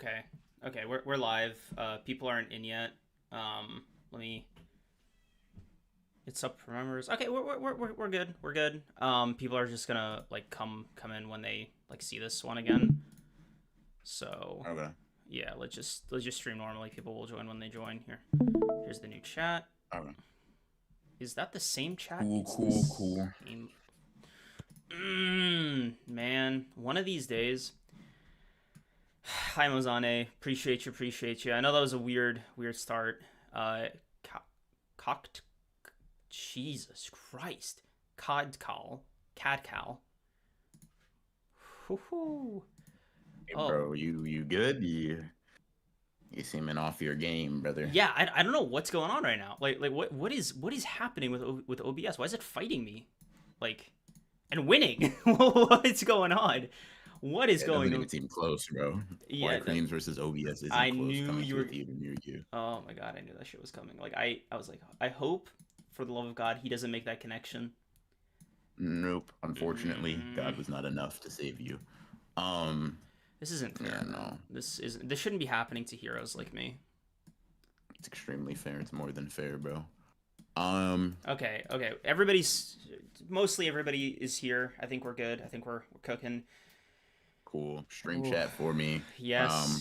Okay. Okay, we're live. People aren't in yet. Let me. It's up for members. Okay, we're good. We're good. People are just gonna like come in when they like see this one again. So Okay. yeah, let's just stream normally. People will join when they join. Here's the new chat. Okay. Is that the same chat? Cool, It's cool, cool. same. Man, one of these days. Hi Mozane, appreciate you. I know that was a weird start. Cocked. Jesus Christ, Cadcal. Whoo. Hey, Oh bro, you good? You seeming off your game, brother. yeah, I don't know what's going on right now. Like what is happening with OBS? Why is it fighting me? Like and winning? What's going on? What is It doesn't going even on? seem close, bro. Yeah, White Creams versus OBS I isn't close knew coming you to a were. theater near you. Oh my god, I knew that shit was coming. Like I was like, I hope for the love of God he doesn't make that connection. Nope. Unfortunately, Mm, God was not enough to save you. Um, this isn't fair, yeah, man. no. This shouldn't be happening to heroes like me. It's extremely fair. It's more than fair, bro. Okay. Mostly everybody is here. I think we're good. I think we're cooking. Cool. Stream Ooh. chat for me. Yes.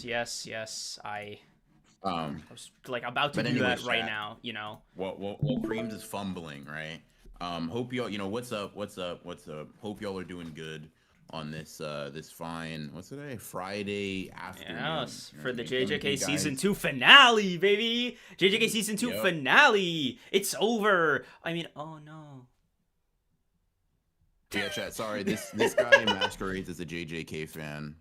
Um, I was like about to but do that anyways, right chat. now. You know. Well, Creams is fumbling, right? Hope y'all, what's up? Hope y'all are doing good on this fine, what's today? Friday afternoon. Yes, You know for what I the mean? Coming to you JJK season guys. 2 finale, baby. JJK season 2 Yep. finale. It's over. I mean, oh no. Yeah, chat. Sorry, this guy masquerades as a JJK fan.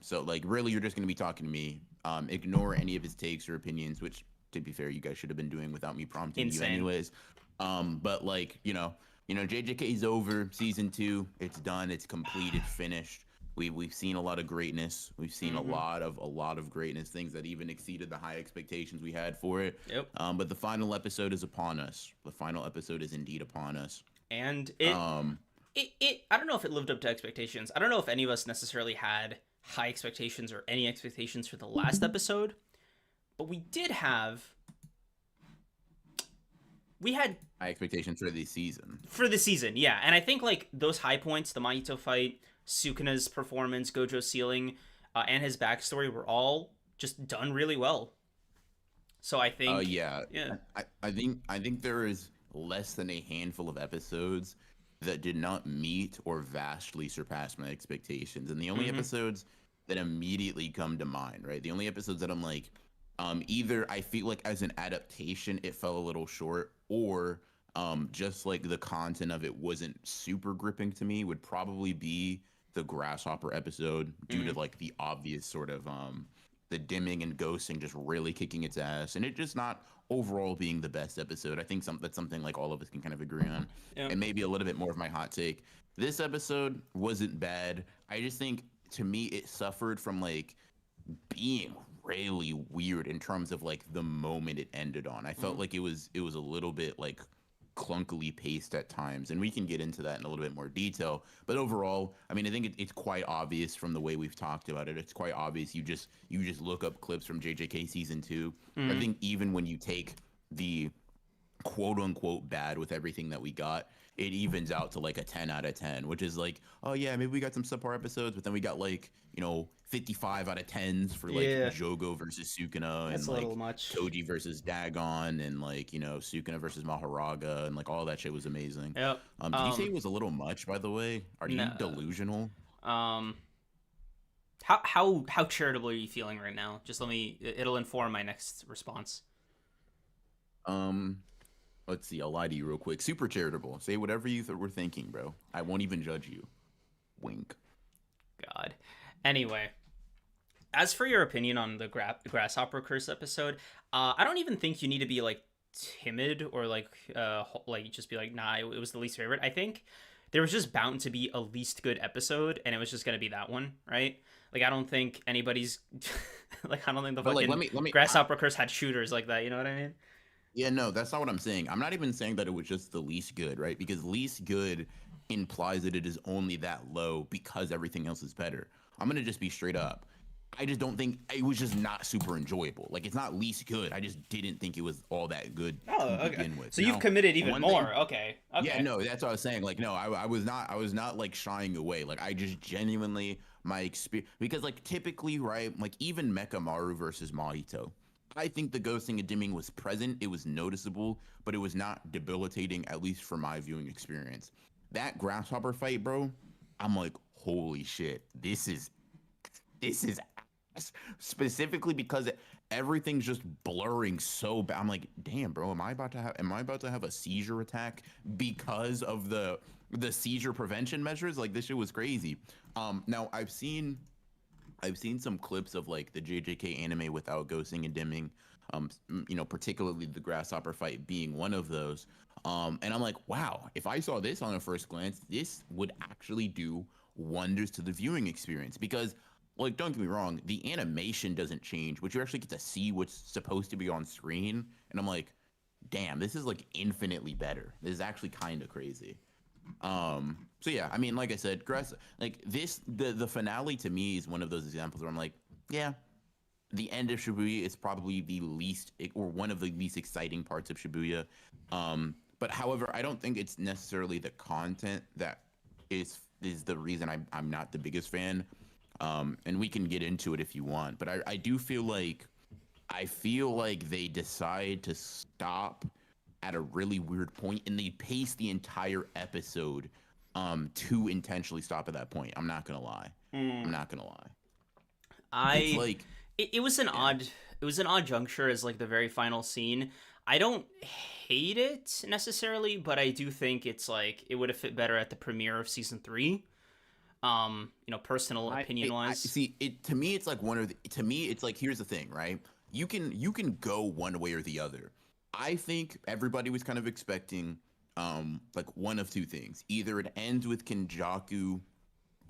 So like, really, you're just gonna be talking to me. Ignore any of his takes or opinions, which, to be fair, you guys should have been doing without me prompting you, Insane. anyways. But like, JJK is over. Season 2, it's done. It's complete. It's finished. We've seen a lot of greatness. We've seen a lot of greatness. Things that even exceeded the high expectations we had for it. Yep. But the final episode is upon us. The final episode is indeed upon us. And it Um. I don't know if it lived up to expectations. I don't know if any of us necessarily had high expectations or any expectations for the last episode, but we had high expectations for the season. yeah. And I think like those high points, the Mahito fight, Sukuna's performance, Gojo sealing, and his backstory were all just done really well. So I think Yeah. yeah. I think there is less than a handful of episodes that did not meet or vastly surpass my expectations. And the only episodes that immediately come to mind, right? The only episodes that I'm like, either I feel like as an adaptation it fell a little short, or just like the content of it wasn't super gripping to me, would probably be the grasshopper episode, due to like the obvious sort of the dimming and ghosting just really kicking its ass, and it just not overall being the best episode. I think that's something like all of us can kind of agree on. Yeah. And maybe a little bit more of my hot take. This episode wasn't bad. I just think, to me, it suffered from like being really weird in terms of like the moment it ended on. I felt like it was a little bit like clunkily paced at times, and we can get into that in a little bit more detail. But overall, I mean, I think it's quite obvious from the way we've talked about it. It's quite obvious. You just look up clips from JJK season 2. I think even when you take the quote unquote bad with everything that we got, it evens out to like a 10 out of 10, which is like, oh yeah, maybe we got some subpar episodes, but then we got like, 55 out of 10s for like Yeah. Jogo versus Sukuna, That's and a like little much. Toji versus Dagon, and like, Sukuna versus Maharaga, and like all that shit was amazing. Yep. Did you say it was a little much, by the way? Are you No. delusional? Um how charitable are you feeling right now? Just it'll inform my next response. Um, let's see. I'll lie to you real quick. Super charitable. Say whatever you were thinking, bro. I won't even judge you. Wink. God. Anyway, as for your opinion on the grasshopper curse episode, I don't even think you need to be like timid or like just be like, nah, it was the least favorite. I think there was just bound to be a least good episode, and it was just gonna be that one, right? Like I don't think anybody's like I don't think the But like, fucking let me. grasshopper curse had shooters like that. You know what I mean? Yeah, no, that's not what I'm saying. I'm not even saying that it was just the least good, right? Because least good implies that it is only that low because everything else is better. I'm gonna just be straight up. I just don't think it was just not super enjoyable. Like it's not least good. I just didn't think it was all that good Oh, to okay. begin with. So Now, you've committed even one more. thing, Okay. yeah, Okay. no, that's what I was saying. Like, no, I was not like shying away. Like, I just genuinely my experience because like typically, right? Like even Mekamaru versus Mahito, I think the ghosting and dimming was present. It was noticeable, but it was not debilitating, at least for my viewing experience. That grasshopper fight, bro, I'm like, holy shit, this is ass. Specifically because everything's just blurring so bad. I'm like, damn, bro, am I about to have a seizure attack because of the seizure prevention measures? Like this shit was crazy. Now I've seen some clips of like the JJK anime without ghosting and dimming. Particularly the grasshopper fight being one of those. And I'm like, wow, if I saw this on a first glance, this would actually do wonders to the viewing experience because like don't get me wrong, the animation doesn't change, but you actually get to see what's supposed to be on screen. And I'm like, damn, this is like infinitely better. This is actually kind of crazy. So yeah, I mean, like I said, like this, the finale to me is one of those examples where I'm like, yeah, the end of Shibuya is probably the least or one of the least exciting parts of Shibuya. But however, I don't think it's necessarily the content that is the reason I'm not the biggest fan. And we can get into it if you want, but I do feel like they decide to stop at a really weird point and they pace the entire episode to intentionally stop at that point. I'm not gonna lie. I'm Mm. not gonna lie. It's I like it was an yeah. odd juncture as like the very final scene. I don't hate it necessarily, but I do think it's like it would have fit better at the premiere of season 3. Personal opinion I wise. see it to me it's like one of the to me it's like here's the thing, right? You can go one way or the other. I think everybody was kind of expecting like one of two things. Either it ends with Kenjaku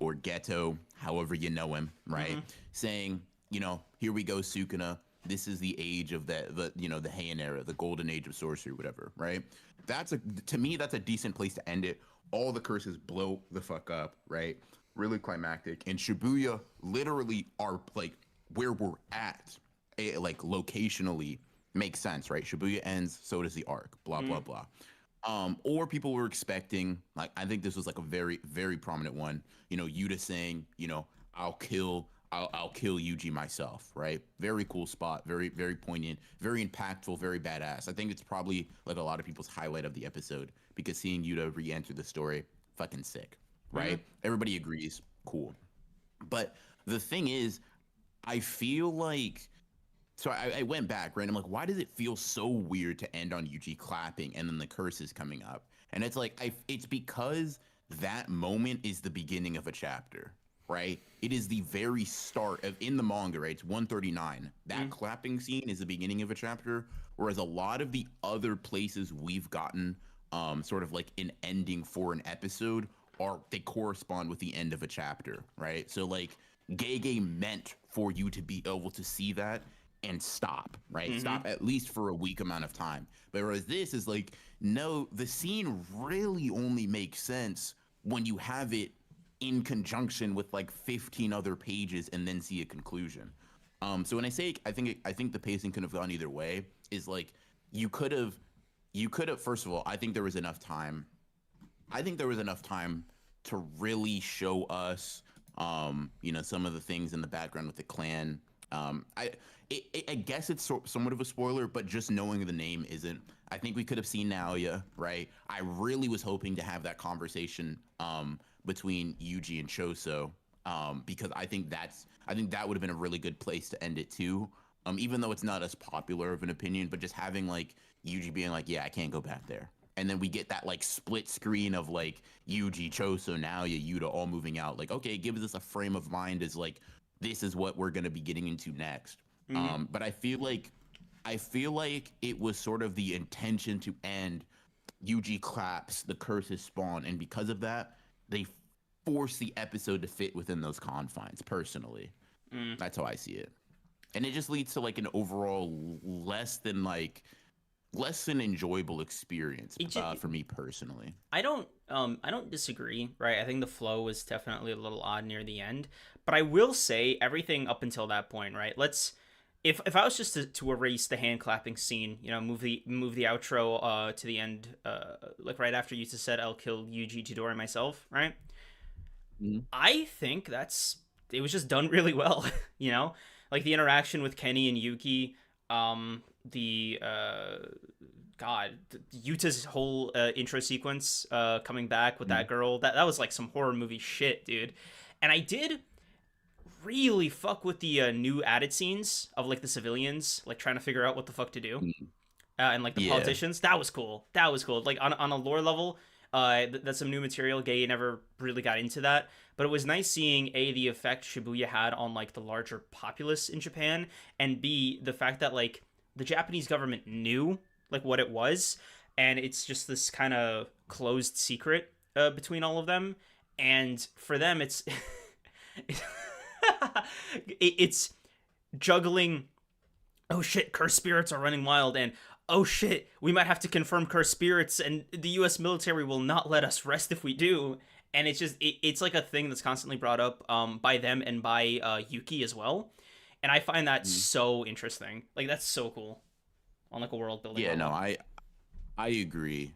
or Ghetto, however you know him, right? Mm-hmm. Saying, here we go, Sukuna. This is the age of the Heian era, the golden age of sorcery, whatever, right? To me, that's a decent place to end it. All the curses blow the fuck up, right? Really climactic. And Shibuya literally are like where we're at, like locationally makes sense, right? Shibuya ends, so does the arc, blah, blah, Mm. blah. Or people were expecting, like, I think this was like a very, very prominent one. Yuta saying, I'll kill Yuji myself, right? Very cool spot, very, very poignant, very impactful, very badass. I think it's probably like a lot of people's highlight of the episode because seeing Yuta re-enter the story, fucking sick, Mm-hmm. right? Everybody agrees, cool. But the thing is, I feel like so I went back, right? I'm like, why does it feel so weird to end on Yuji clapping and then the curse is coming up? And it's like, it's because that moment is the beginning of a chapter, right? It is the very start of in the manga, right? It's 139. That Mm. clapping scene is the beginning of a chapter, whereas a lot of the other places we've gotten, sort of like an ending for an episode, they correspond with the end of a chapter, right? So like, Gege meant for you to be able to see that and stop, right? Mm-hmm. Stop at least for a week amount of time. But whereas this is like, no, the scene really only makes sense when you have it in conjunction with like 15 other pages and then see a conclusion. So when I say I think the pacing could have gone either way, is like you could have first of all, I think there was enough time. I think there was enough time to really show us some of the things in the background with the clan. I guess it's somewhat of a spoiler, but just knowing the name isn't. I think we could have seen Naoya, right? I really was hoping to have that conversation between Yuji and Choso, because I think that would have been a really good place to end it too. Even though it's not as popular of an opinion, but just having like Yuji being like, yeah, I can't go back there. And then we get that like split screen of like Yuji, Choso, Naoya, Yuta all moving out. Like, okay, it gives us a frame of mind as like this is what we're gonna be getting into next. Mm-hmm. But I feel like it was sort of the intention to end. Yuji claps, the curses spawn, and because of that, they force the episode to fit within those confines. Personally, Mm. that's how I see it, and it just leads to like an overall less than like less an enjoyable experience It just, for me personally. I don't disagree, right? I think the flow was definitely a little odd near the end, but I will say everything up until that point, right? Let's if I was just to erase the hand clapping scene, you know, move the outro to the end, like right after Yuta said I'll kill Yuji, Chidori myself, right? Mhm. I think it was just done really well, you know? Like the interaction with Kenny and Yuki, the God, Yuta's whole intro sequence coming back with Mhm. that girl, that was like some horror movie shit, dude. And I did really fuck with the new added scenes of like the civilians like trying to figure out what the fuck to do, Mhm. and like the Yeah. politicians. That was cool. That was cool. Like on a lore level, that's some new material. Gay never really got into that, but it was nice seeing a the effect Shibuya had on like the larger populace in Japan, and b the fact that like the Japanese government knew like what it was, and it's just this kind of closed secret between all of them, and for them it's it's juggling, oh shit, cursed spirits are running wild, and oh shit, we might have to confirm cursed spirits, and the US military will not let us rest if we do. And it's just it's like a thing that's constantly brought up by them and by Yuki as well, and I find that Mhm. so interesting. Like that's so cool on like a world building Yeah, no, level. I agree.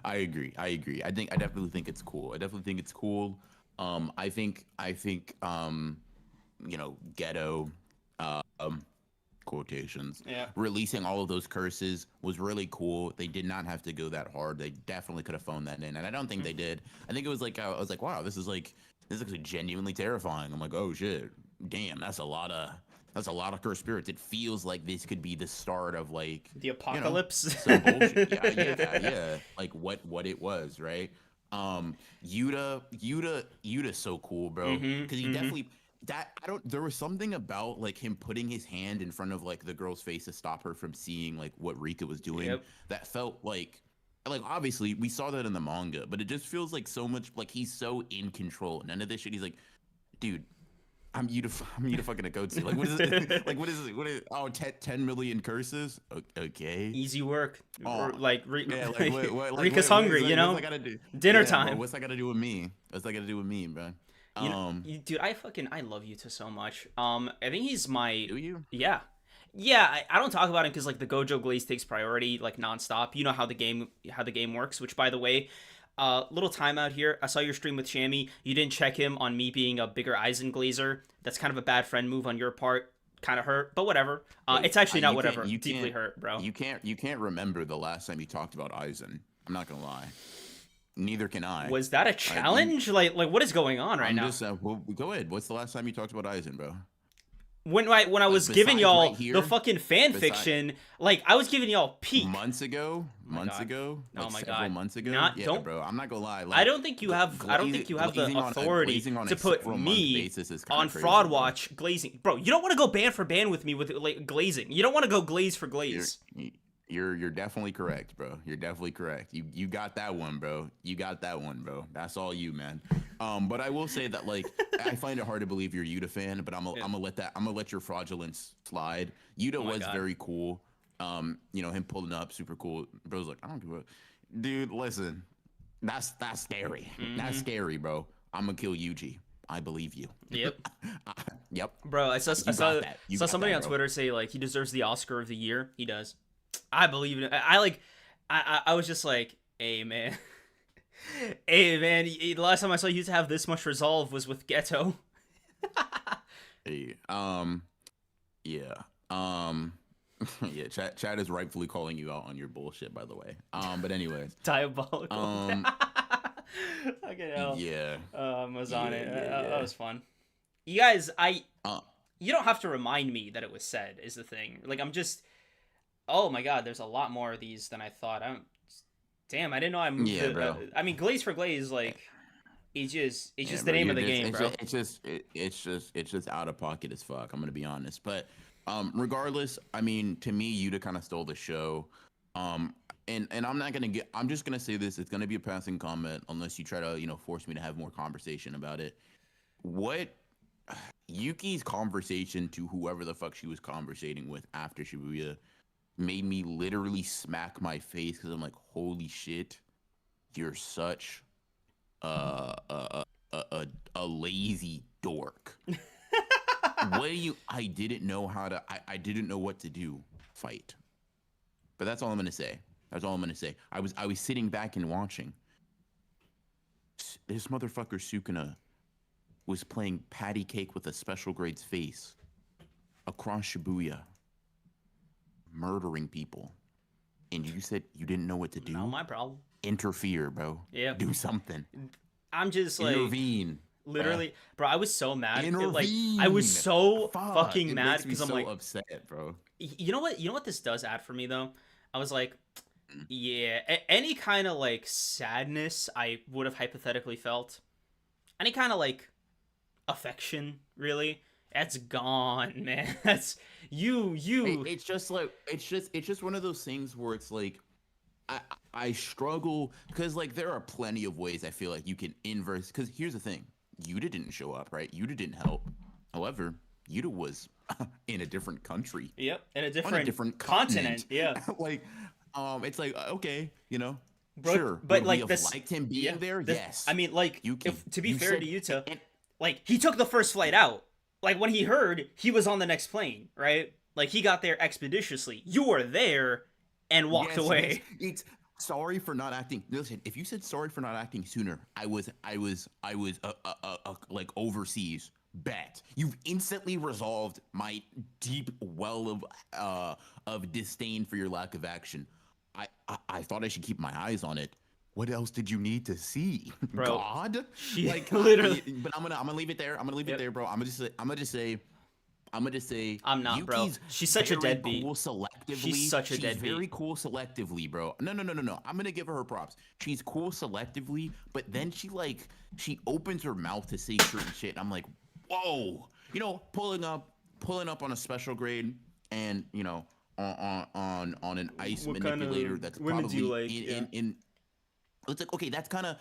I agree. I agree. I definitely think it's cool. I definitely think it's cool. I think ghetto um quotations Yeah. releasing all of those curses was really cool. They did not have to go that hard. They definitely could have phoned that in, and I don't think they did. I think it was like I was like, wow, this is actually genuinely terrifying. I'm like, oh shit, damn, that's a lot of cursed spirits. It feels like this could be the start of like, The you know, apocalypse. some bullshit. Yeah, yeah, yeah. Like what it was, right? Yuta's so cool, bro. Mhm. Because he Mhm. definitely that I don't there was something about like him putting his hand in front of like the girl's face to stop her from seeing like what Rika was doing Yep. that felt like obviously we saw that in the manga, but it just feels like so much like he's so in control. None of this shit. He's like, dude, I'm Yuta fucking Okkutsu. Like what is it? Like what is it? What is oh 10 million curses? Okay. Easy work. Oh Like yeah, like Rika's hungry, you what's that know? gotta do? Dinner Yeah, bro, time. what's that gotta do with me? What's that gotta do with me, bro? You know, Um, dude, I love Yuta so much. I think he's my, do you? yeah, yeah. I don't talk about him because like the Gojo Glaze takes priority like nonstop. You know how the game works. Which by the way, little timeout here. I saw your stream with Shammy. You didn't check him on me being a bigger Eisen Glazer. That's kind of a bad friend move on your part. Kind of hurt, but whatever. Wait, It's actually not you can't, whatever. Deeply hurt, bro. you can't remember the last time you talked about Eisen. I'm not gonna lie. Neither can I. Was that a You, challenge? Like what is going on right I'm now? just, well, go ahead. What's the last time you talked about Eisen, bro? When I Like was giving besides right y'all the here, fucking fan beside fiction, like I was giving y'all peak. Oh my months god. ago, Oh like my several god. months ago. Not Yeah, don't bro. I'm not gonna lie. I Like, don't think you have I don't think you have the authority glazing on to a put several month me basis is kind on of crazy, Fraud bro. Watch glazing. Bro, you don't want to go band for band with me with like glazing. You don't want to go glaze for You're glaze. you're definitely correct, bro. You're definitely correct. You got that one, bro. You got that one, bro. That's all you, man. But I will say that like I find it hard to believe you're a Yuta fan, but Yeah. I'm gonna let your fraudulence slide. Yuta Oh my was god. very cool. Him pulling up, super cool. Bro's like, I don't give a dude, listen. That's scary. That's Mhm. scary, bro. I'm gonna kill Yuji. I believe you. Yep. Yep. Bro, I You got saw that. You saw got somebody that, on bro. Twitter say like he deserves the Oscar of the year. He does. I believe in it. I like I was just like, hey man. Hey man, the last time I saw you to have this much resolve was with Ghetto. Hey, yeah. Yeah, chat is rightfully calling you out on your bullshit, by the way. But anyways, Diabolical. um, Fucking hell. yeah, Was on yeah, it. yeah, That yeah. was fun. You guys, Uh, you don't have to remind me that it was said. Is the thing. Like I'm just. Oh my god, there's a lot more of these than I thought. Damn, I didn't know I moved yeah, the. bro. I mean, glaze for glaze, like it's Yeah, just the bro. name You're of the just game, bro. it's just out of pocket as fuck. I'm gonna be honest, but regardless, I mean, to me, Yuta kind of stole the show. Um, and I'm not gonna get. I'm just gonna say this. It's gonna be a passing comment unless you try to force me to have more conversation about it. What Yuki's conversation to whoever the fuck she was conversating with after Shibuya made me literally smack my face because I'm like, holy shit, you're such a lazy dork. What do you? I didn't know how to. I didn't know what to do. Fight. But that's all I'm gonna say. That's all I'm gonna say. I was sitting back and watching. This motherfucker Sukuna was playing patty cake with a special grade's face across Shibuya, murdering people, and you said you didn't know what to do. Not my problem. Interfere, bro. Yeah. Do something. I'm just like intervene. literally, bro. I was so mad. Intervene. I was so Fuck, fucking it mad makes me because I'm so like upset, bro. You know what? You know what this does add for me though? I was like, yeah, any kind of like sadness I would have hypothetically felt, any kind of like affection, really, that's gone, man. That's you. It's just like it's just one of those things where it's like I struggle because like there are plenty of ways I feel like you can inverse. Because here's the thing, Yuta didn't show up, right? Yuta didn't help. However, Yuta was in a different country. Yep, in a on a different continent. Yeah, like, it's like okay, you know, bro, sure. but would like we have this, liked him being there. Yes, I mean, like, Yuki, to be you fair said- to Yuta, and- like he took the first flight out. Like when he heard, he was on the next plane, right? Like he got there expeditiously. You were there and walked yes, away. It's sorry for not acting. Listen, if you said sorry for not acting sooner, I was like overseas. Bet you've instantly resolved my deep well of disdain for your lack of action. I thought I should keep my eyes on it. What else did you need to see? Bro, God, like literally. But I'm gonna leave it there. I'm gonna leave it there, bro. I'm gonna just say. I'm not, bro. Yuki's She's such a very deadbeat. Cool selectively. She's such a She's deadbeat. very cool selectively, bro. No. I'm gonna give her props. She's cool selectively, but then she opens her mouth to say certain shit. And I'm like, whoa, you know, pulling up on a special grade, and you know, on an ice What manipulator kind of that's women do you probably like? in. It's like, okay, that's kind of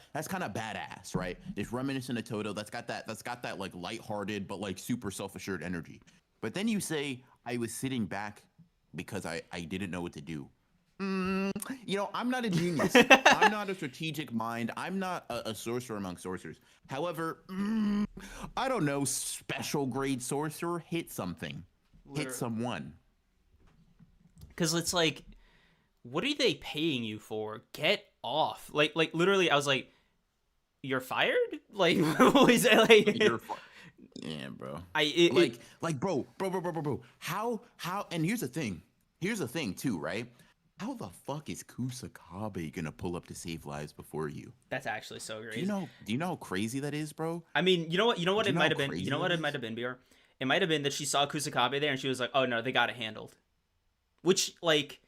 badass, right? It's reminiscent of Toto. That's got that like lighthearted but like super self-assured energy. But then you say I was sitting back because I didn't know what to do. You know, I'm not a genius. I'm not a strategic mind. I'm not a sorcerer among sorcerers. However, I don't know, special grade sorcerer, hit something. Hit someone. Because it's like, what are they paying you for? Get off. Like literally, I was like, you're fired? Like, what was that? Like, yeah, bro. Bro. How? And here's the thing too, right? How the fuck is Kusakabe gonna pull up to save lives before you? That's actually so great. Do you know how crazy that is, bro? I mean, you know what it might have been. You know what it might have been, BR? It might have been that she saw Kusakabe there and she was like, oh no, they got it handled. Which, like,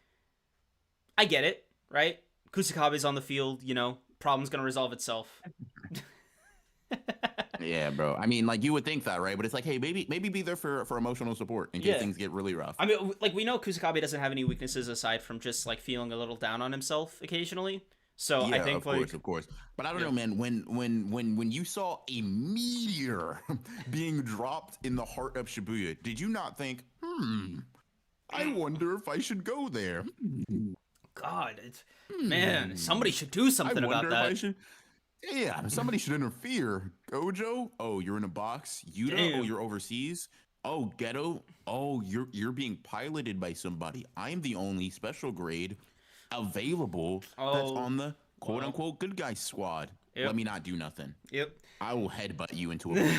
I get it, right? Kusakabe's on the field, you know, problem's gonna resolve itself. Yeah, bro. I mean, like, you would think that, right? But it's like, hey, maybe be there for emotional support in case things get really rough. I mean, like, we know Kusakabe doesn't have any weaknesses aside from just like feeling a little down on himself occasionally. So yeah, I think, of course. But I don't know, man. When you saw a meteor being dropped in the heart of Shibuya, did you not think, I wonder if I should go there? God, it's man, somebody should do something about that. Yeah, somebody should interfere. Gojo, oh, you're in a box. Yuta, Damn. oh, you're overseas. Oh, Ghetto, oh, you're being piloted by somebody. I'm the only special grade available that's on the quote unquote good guy squad. Yep. Let me not do nothing. Yep. I will headbutt you into a window.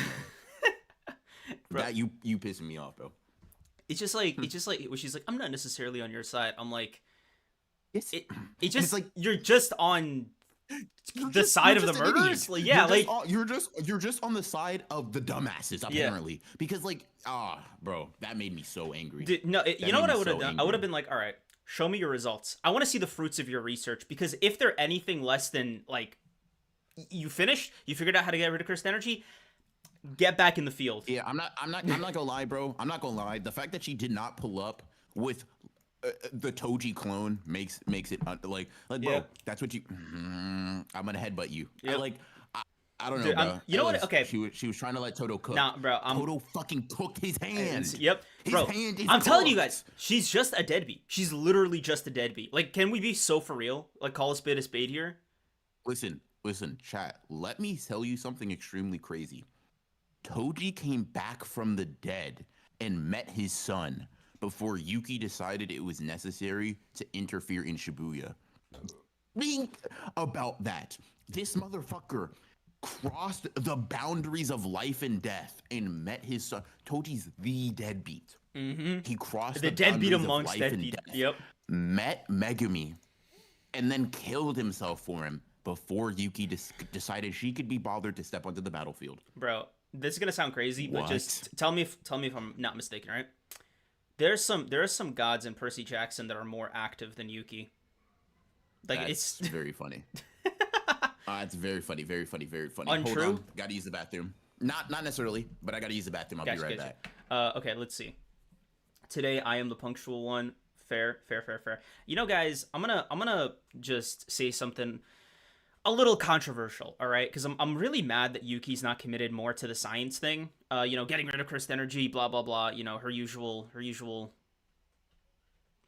That you pissing me off, bro. It's just like when she's like, I'm not necessarily on your side. I'm like, It's like you're just on the side of the murderers. Like, yeah, you're just on the side of the dumbasses apparently. Because like, bro, that made me so angry. You know what I would have done? I would have been like, all right, show me your results. I want to see the fruits of your research, because if they're anything less than like, you finished, you figured out how to get rid of cursed energy, get back in the field. Yeah, I'm not gonna lie, bro. I'm not gonna lie. The fact that she did not pull up with the Toji clone makes it like bro. That's what you. I'm gonna headbutt you. Yep. I don't know, Dude, bro. you know what? Okay, She was trying to let Toto cook. nah, bro. Toto fucking cooked his hand. Yep, His bro. hand is I'm telling you cooked. guys, she's just a deadbeat. She's literally just a deadbeat. Like, can we be so for real? Like, call a spade here. Listen, chat. Let me tell you something extremely crazy. Toji came back from the dead and met his son before Yuki decided it was necessary to interfere in Shibuya. Think about that. This motherfucker crossed the boundaries of life and death and met his son. Toji's the deadbeat. Mm-hmm. He crossed The the deadbeat boundaries of amongst life and deadbeat. death, Yep. met Megumi, and then killed himself for him before Yuki decided she could be bothered to step onto the battlefield. Bro, this is gonna sound crazy, but What? just tell me if I'm not mistaken, right? There are some gods in Percy Jackson that are more active than Yuki. Like, That's it's very funny. It's very funny, very funny, very funny. Untrue? Hold on, gotta use the bathroom. Not necessarily, but I gotta use the bathroom. I'll be right back. Okay, let's see. Today I am the punctual one. Fair. You know, guys, I'm gonna just say something a little controversial, all right? Because I'm really mad that Yuki's not committed more to the science thing. You know, getting rid of cursed energy, blah blah blah. You know, her usual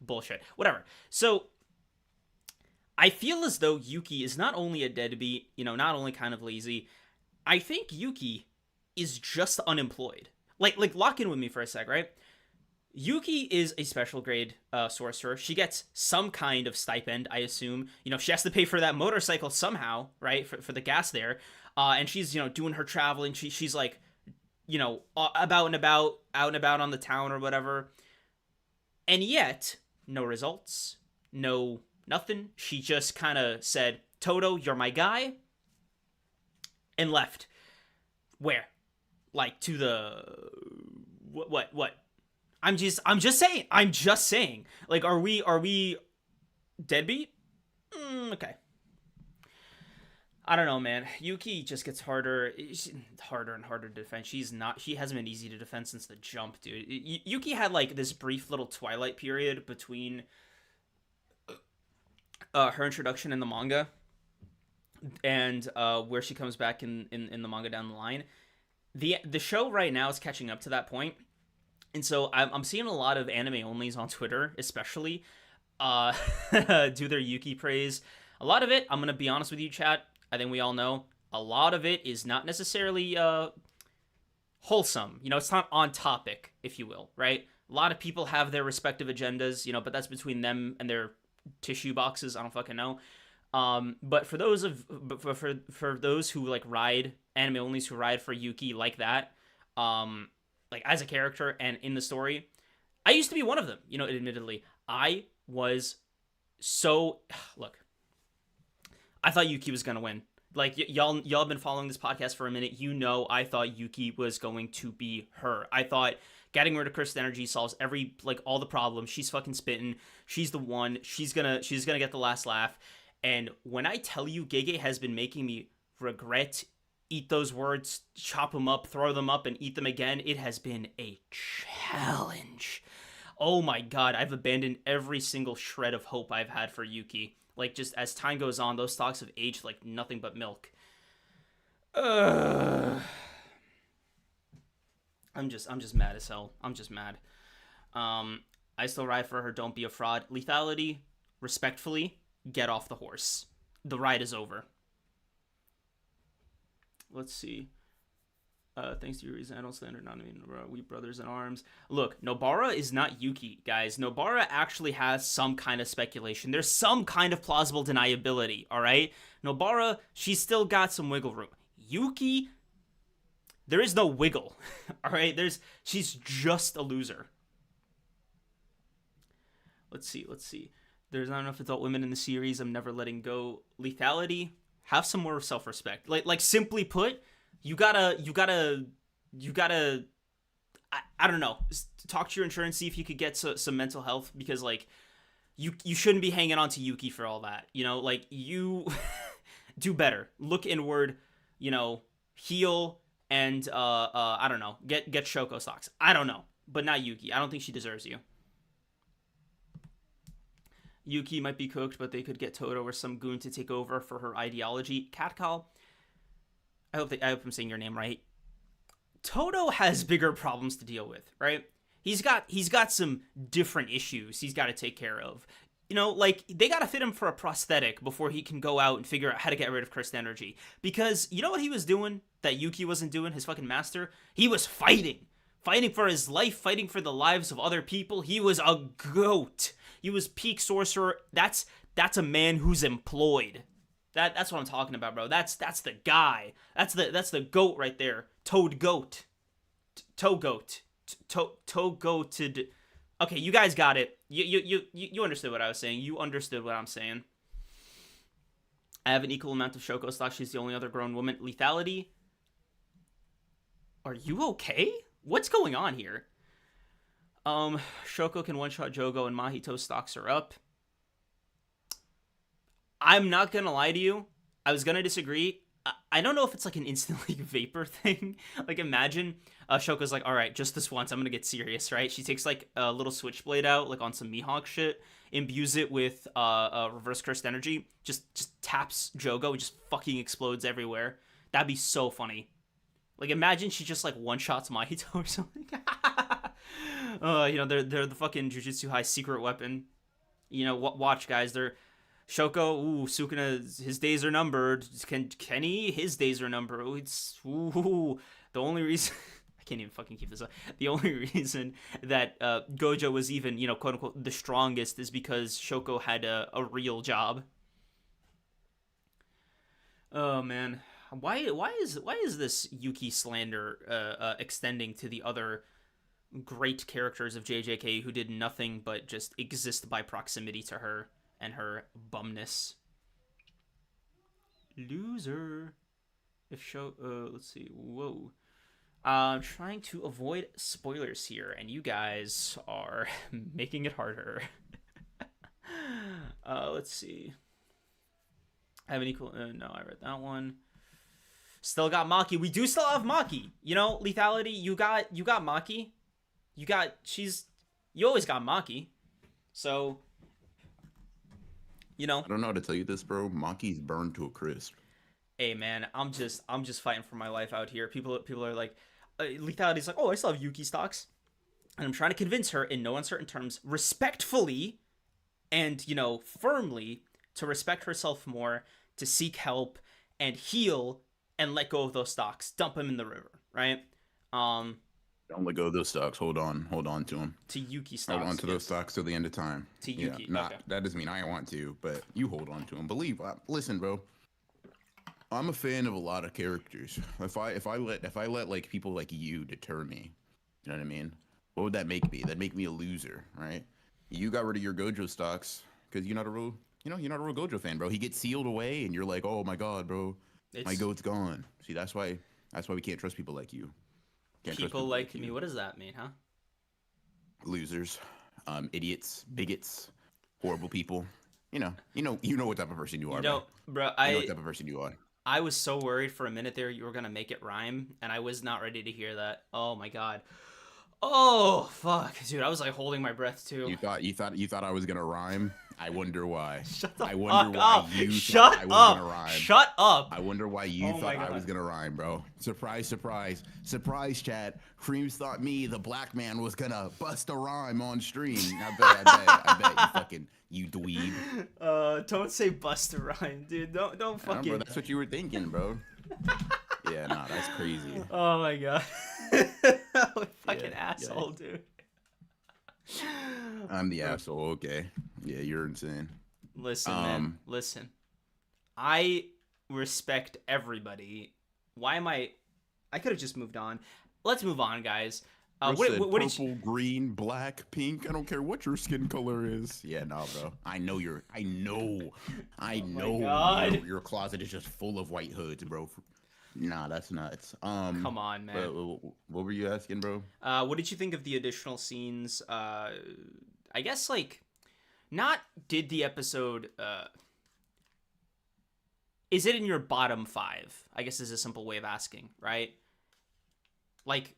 bullshit. Whatever. So I feel as though Yuki is not only a deadbeat, you know, not only kind of lazy. I think Yuki is just unemployed. Like lock in with me for a sec, right? Yuki is a special grade sorcerer. She gets some kind of stipend, I assume. You know, she has to pay for that motorcycle somehow, right? For the gas there. And she's, you know, doing her traveling. She's like, you know, out and about on the town or whatever. And yet, no results, no nothing. She just kind of said, Toto, you're my guy, and left. Where? Like, to the... What? I'm just saying. Like, are we deadbeat? Okay. I don't know, man. Yuki just gets harder and harder to defend. She hasn't been easy to defend since the jump, dude. Yuki had like this brief little twilight period between her introduction in the manga and where she comes back in the manga down the line. The show right now is catching up to that point. And so I'm seeing a lot of anime onlys on Twitter, especially, do their Yuki praise. A lot of it, I'm going to be honest with you, chat, I think we all know, a lot of it is not necessarily wholesome. You know, it's not on topic, if you will, right? A lot of people have their respective agendas, you know, but that's between them and their tissue boxes. I don't fucking know. But for those for those who like ride anime onlys who ride for Yuki like that, like as a character and in the story, I used to be one of them, you know, admittedly. I was so look, I thought Yuki was gonna win. Like y'all have been following this podcast for a minute. You know, I thought Yuki was going to be her. I thought getting rid of cursed energy solves all the problems. She's fucking spitting. She's the one. She's gonna get the last laugh. And when I tell you, Gege has been making me regret, eat those words, chop them up, throw them up, and eat them again. It has been a challenge. Oh my god, I've abandoned every single shred of hope I've had for Yuki. Like, just as time goes on, those stocks have aged like nothing but milk. I'm just mad as hell. I'm just mad. I still ride for her. Don't be a fraud. Lethality, respectfully, get off the horse. The ride is over. Let's see. Thanks to your reason, I don't slander, not even we brothers in arms. Look, Nobara is not Yuki, guys. Nobara actually has some kind of speculation. There's some kind of plausible deniability, all right? Nobara, she's still got some wiggle room. Yuki, there is no wiggle, all right? She's just a loser. Let's see. There's not enough adult women in the series. I'm never letting go. Lethality, have some more self-respect. Like simply put, you gotta I don't know, talk to your insurance, see if you could get some mental health, because like you shouldn't be hanging on to Yuki for all that, you know? Like, you do better, look inward, you know, heal, and I don't know, get Shoko stocks, I don't know, but not Yuki. I don't think she deserves you. Yuki might be cooked, but they could get Toto or some goon to take over for her ideology. Catcall, I hope I'm saying your name right. Todo has bigger problems to deal with, right? He's got some different issues he's got to take care of. You know, like, they gotta fit him for a prosthetic before he can go out and figure out how to get rid of cursed energy. Because you know what he was doing that Yuki wasn't doing, his fucking master? He was fighting. Fighting for his life, fighting for the lives of other people. He was a goat. He was peak sorcerer. That's a man who's employed. That's what I'm talking about, bro. That's the guy. That's the goat right there. Toad goat. Toe goat. Toe goated. Okay, you guys got it. You understood what I was saying. You understood what I'm saying. I have an equal amount of Shoko stock. She's the only other grown woman. Lethality. Are you okay? What's going on here? Shoko can one-shot Jogo and Mahito stocks are up. I'm not gonna lie to you. I was gonna disagree. I don't know if it's like an instant like vapor thing. Like, imagine Shoko's like, all right, just this once, I'm gonna get serious, right? She takes like a little switchblade out, like on some Mihawk shit, imbues it with reverse cursed energy, just taps Jogo, just fucking explodes everywhere. That'd be so funny. Like, imagine she just like one shots Mahito or something. You know, they're the fucking Jujutsu High secret weapon. You know, watch guys, they're Shoko, Sukuna, his days are numbered. Kenny, his days are numbered. The only reason I can't even fucking keep this up. The only reason that Gojo was even, you know, quote unquote, the strongest is because Shoko had a real job. Oh man, why is this Yuki slander extending to the other great characters of JJK who did nothing but just exist by proximity to her and her bumness? Loser. If let's see. Whoa. I'm trying to avoid spoilers here, and you guys are making it harder. Let's see. I have an equal. No, I read that one. Still got Maki. We do still have Maki. You know, Lethality. You got Maki. You always got Maki. So, you know. I don't know how to tell you this, bro. Maki's burned to a crisp. Hey man, I'm just fighting for my life out here. People are like, Lethality's like, oh, I still have Yuki stocks, and I'm trying to convince her in no uncertain terms, respectfully, and you know, firmly, to respect herself more, to seek help and heal, and let go of those stocks, dump them in the river, right? Don't let go of those stocks. Hold on to them. To Yuki stocks. Hold on to those stocks till the end of time. To Yuki. Yeah, okay. That doesn't mean I want to, but you hold on to them. Listen, bro. I'm a fan of a lot of characters. If I let like people like you deter me, you know what I mean? What would that make me? That'd make me a loser, right? You got rid of your Gojo stocks because you're not a real Gojo fan, bro. He gets sealed away, and you're like, oh my god, bro, my goat's gone. See, that's why we can't trust people like you. People like me. What does that mean, huh? Losers, idiots, bigots, horrible people. You know what type of person you are. Bro, you know what type of person you are. I was so worried for a minute there you were gonna make it rhyme, and I was not ready to hear that. Oh my god. Oh fuck, dude! I was like holding my breath too. You thought I was gonna rhyme? I wonder why. Shut the I wonder why up. you Shut thought I was up. gonna rhyme. Shut up. I wonder why you thought I was gonna rhyme, bro. Surprise, surprise, surprise, chat. Creams thought me, the black man, was gonna bust a rhyme on stream. I bet you fucking you dweeb. Don't say bust a rhyme, dude. Don't fucking. Bro, that's what you were thinking, bro. Yeah, nah, that's crazy. Oh my god. Fucking asshole, dude. I'm the asshole. Okay. Yeah, you're insane. Listen, man. Listen. I respect everybody. Why am I could have just moved on. Let's move on, guys. What purple, did you... green, black, pink. I don't care what your skin color is. Yeah, nah, bro. I know your closet is just full of white hoods, bro. Nah, that's nuts. Come on, man. What were you asking, bro? What did you think of the additional scenes? I guess, like, not did the episode, is it in your bottom 5? I guess is a simple way of asking, right? Like,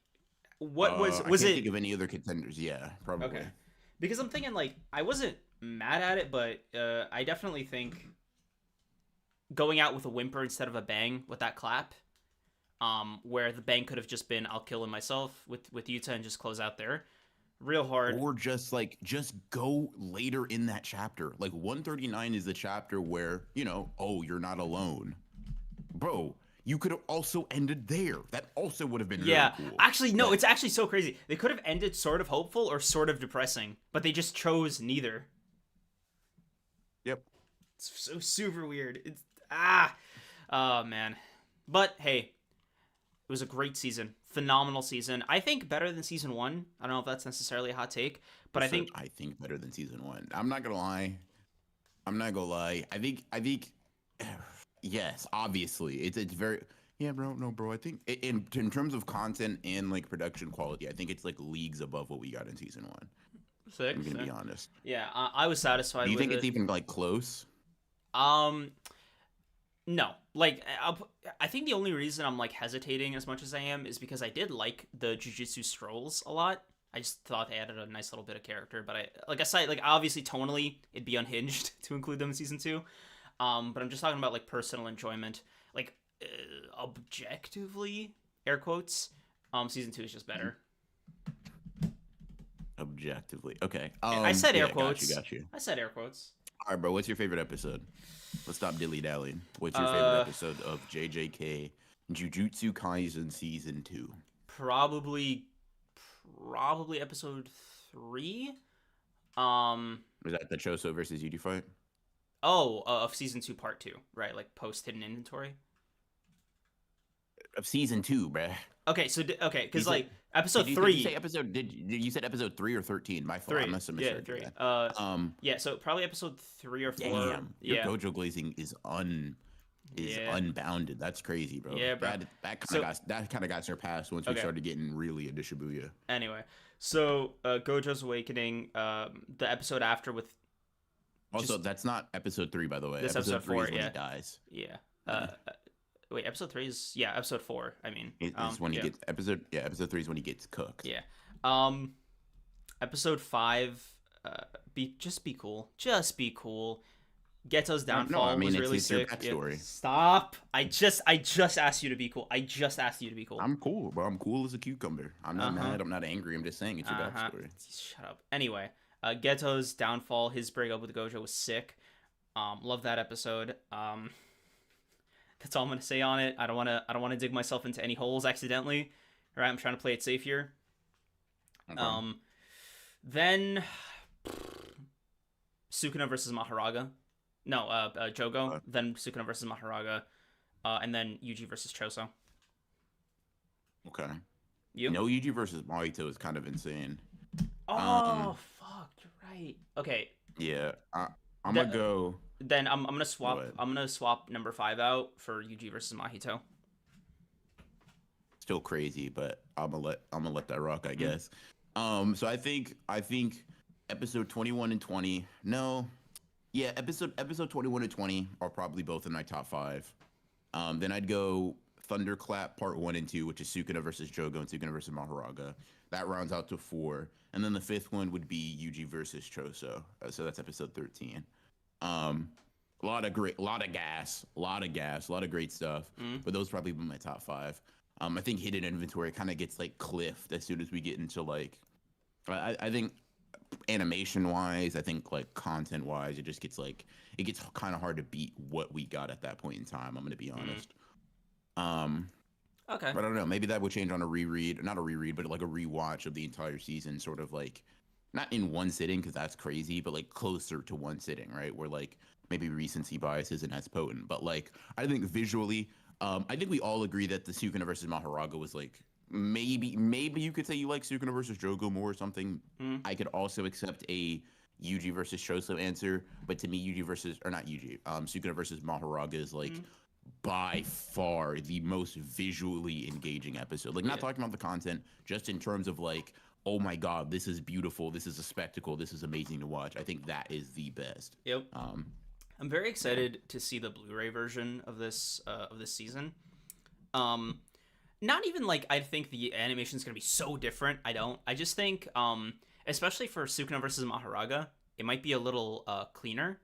what was I can't it? think of any other contenders. Yeah, probably. Okay. Because I'm thinking, like, I wasn't mad at it, but I definitely think going out with a whimper instead of a bang with that clap where the bank could have just been I'll kill him myself with Yuta and just close out there. Real hard. Or just go later in that chapter. Like 139 is the chapter where, oh, you're not alone. Bro, you could have also ended there. That also would have been really cool. Actually, no, it's actually so crazy. They could have ended sort of hopeful or sort of depressing, but they just chose neither. Yep. It's so super weird. Oh man. But hey, it was a great season. Phenomenal season. I think better than season 1. I don't know if that's necessarily a hot take, but I think better than season 1. I'm not gonna lie. I think yes, obviously. It's very bro. I think in terms of content and like production quality, I think it's like leagues above what we got in season 1. Sick. I'm gonna be honest. Yeah, I was satisfied. Do you with think it. it's even like close? No. Like I think the only reason I'm like hesitating as much as I am is because I did like the Jujutsu Scrolls a lot. I just thought they added a nice little bit of character, but obviously tonally it'd be unhinged to include them in season 2. But I'm just talking about like personal enjoyment, like objectively, air quotes. Season 2 is just better. Objectively, okay. I said air quotes. Got you. I said air quotes. All right, bro. What's your favorite episode? Let's stop dilly dallying. What's your favorite episode of JJK Jujutsu Kaisen season 2? Probably episode 3. Was that the Choso versus Yuki fight? Of season 2 part 2, right? Like post hidden inventory of season 2, bruh. Okay, so because like episode 3. Did you say episode? Did you said episode 3 or 13? My fault. 3. I must have misheard 3. that. Yeah, so probably episode 3 or 4. Damn, your Gojo glazing is unbounded. That's crazy, bro. Yeah, bro. That kind of got surpassed once we started getting really into Shibuya. Anyway, so Gojo's awakening, the episode after with. Also, that's not episode 3, by the way. This episode 4 is when yeah. he dies. Yeah. Wait, episode 3 is episode 4. I mean, it's when he gets episode 3 is when he gets cooked. Yeah. Episode 5, just be cool. Just be cool. Geto's downfall was really sick. Your backstory. Yeah. Stop! I just asked you to be cool. I'm cool, bro. I'm cool as a cucumber. I'm not mad. I'm not angry. I'm just saying it's your backstory. Shut up. Anyway, Geto's downfall, his breakup with Gojo was sick. Love that episode. That's all I'm gonna say on it. I don't wanna dig myself into any holes accidentally. All right, I'm trying to play it safe here. Okay. Then Sukuna versus Maharaga. No, Jogo. Then Sukuna versus Maharaga. And then Yuji versus Choso. Okay. You? No, Yuji versus Mahito is kind of insane. Oh, fuck! You're right. Okay. Yeah, I'm gonna go. Then I'm gonna swap. I'm gonna swap number 5 out for Yuji versus Mahito. Still crazy, but I'm gonna let that rock, I guess. So I think episode 21 and 20. No, yeah, episode 21 and 20 are probably both in my top 5. Then I'd go Thunderclap part 1 and 2, which is Sukuna versus Jogo and Sukuna versus Maharaga. That rounds out to 4, and then the 5th one would be Yuji versus Choso. So that's episode 13. A lot of gas, a lot of great stuff. But those probably be my top 5. I think hidden inventory kind of gets like cliffed as soon as we get into like, I think animation wise, I think like content wise, it gets kind of hard to beat what we got at that point in time. I'm gonna be honest. Okay. But I don't know. Maybe that would change on a reread, not a reread, but like a rewatch of the entire season, sort of like not in one sitting because that's crazy, but like closer to one sitting, right? Where like maybe recency bias isn't as potent, but like I think visually, I think we all agree that the Sukuna versus Maharaga was like maybe you could say you like Sukuna versus Jogo more or something. I could also accept a Yuji versus Choso answer, but to me, Sukuna versus Maharaga is like by far the most visually engaging episode. Like not talking about the content, just in terms of like, oh my god, this is beautiful, this is a spectacle, this is amazing to watch. I think that is the best. Yep. I'm very excited to see the Blu-ray version of this season. Not even like I think the animation is gonna be so different. I just think, especially for Sukuna versus Maharaga, it might be a little cleaner.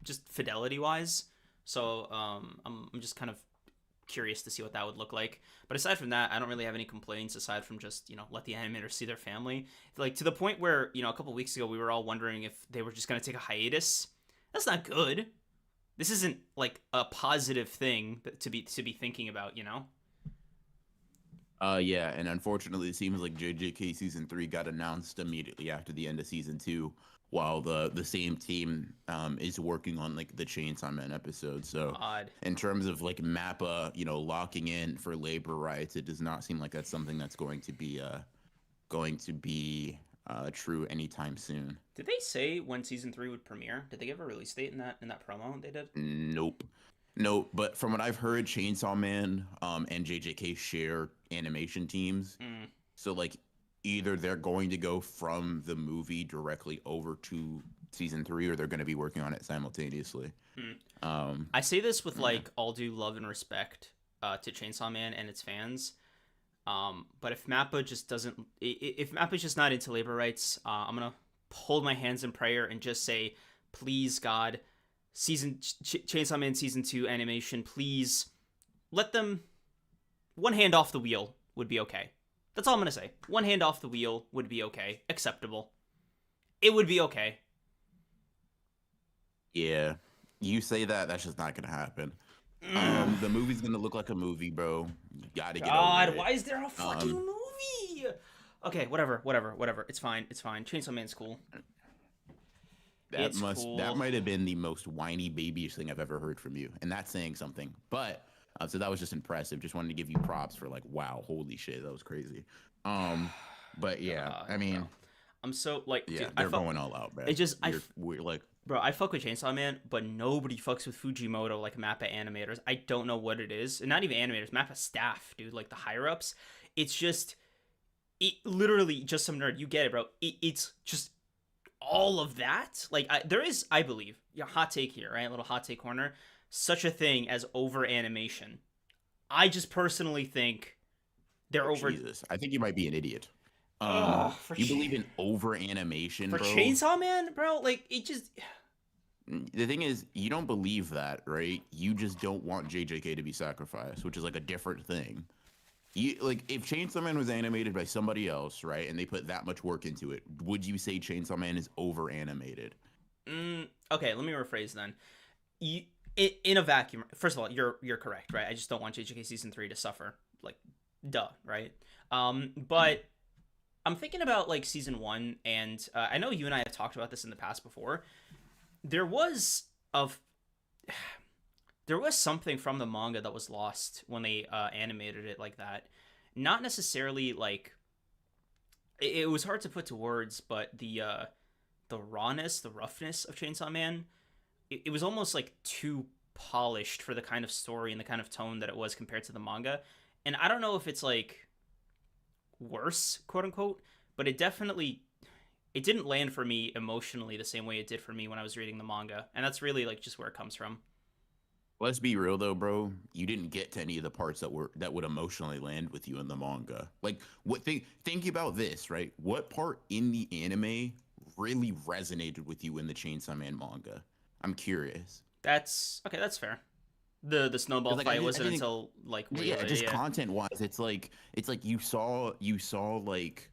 Just fidelity wise. So I'm just kind of curious to see what that would look like. But aside from that, I don't really have any complaints aside from just, let the animators see their family. Like, to the point where, a couple weeks ago we were all wondering if they were just going to take a hiatus. That's not good. This isn't like a positive thing to be thinking about, Yeah, and unfortunately, it seems like JJK season 3 got announced immediately after the end of season 2, while the same team is working on like the Chainsaw Man episode. So, Odd. in terms of like MAPPA, locking in for labor rights, it does not seem like that's something that's going to be true anytime soon. Did they say when season 3 would premiere? Did they give a release date in that promo they did? Nope. No, but from what I've heard, Chainsaw Man and JJK share animation teams. Mm. So like either they're going to go from the movie directly over to season 3, or they're going to be working on it simultaneously. I say this with like all due love and respect to Chainsaw Man and its fans. But if MAPPA just doesn't, if MAPPA's just not into labor rights, I'm gonna hold my hands in prayer and just say, please God, Chainsaw Man season 2 animation, please let them. One hand off the wheel would be okay. That's all I'm gonna say. One hand off the wheel would be okay, acceptable. It would be okay. Yeah, you say that, that's just not gonna happen. The movie's gonna look like a movie, bro. You gotta get God, over it. why is there a fucking movie? Okay, whatever. It's fine. Chainsaw Man's cool. That might have been the most whiny babyish thing I've ever heard from you, and that's saying something. But so that was just impressive. Just wanted to give you props for like, wow, holy shit, that was crazy. But yeah, I mean, I'm so like, yeah, dude, they're going all out, man. It just we're like, bro, I fuck with Chainsaw Man, but nobody fucks with Fujimoto like MAPPA animators. I don't know what it is, and not even animators, MAPPA staff, dude, like the higher ups. It's just, it literally just some nerd. You get it, bro. It's just all of that. Like there is, I believe, hot take here, right? A little hot take corner. Such a thing as over animation. I just personally think they're over. Jesus, I think you might be an idiot. You believe in over animation for bro? Chainsaw Man, bro? Like it just. The thing is, you don't believe that, right? You just don't want JJK to be sacrificed, which is like a different thing. You like if Chainsaw Man was animated by somebody else, right, and they put that much work into it, would you say Chainsaw Man is over animated? Okay, let me rephrase then. In a vacuum, first of all, you're correct, right? I just don't want JJK season 3 to suffer, like, duh, right? But I'm thinking about like season 1, and I know you and I have talked about this in the past before. There was something from the manga that was lost when they animated it like that. Not necessarily like it was hard to put to words, but the rawness, the roughness of Chainsaw Man, it was almost like too polished for the kind of story and the kind of tone that it was compared to the manga. And I don't know if it's like worse, quote unquote, but it didn't land for me emotionally the same way it did for me when I was reading the manga. And that's really like just where it comes from. Let's be real though, bro. You didn't get to any of the parts that would emotionally land with you in the manga. Like think about this, right? What part in the anime really resonated with you in the Chainsaw Man manga? I'm curious. That's fair. The snowball Like, fight wasn't until like just content wise, it's like you saw like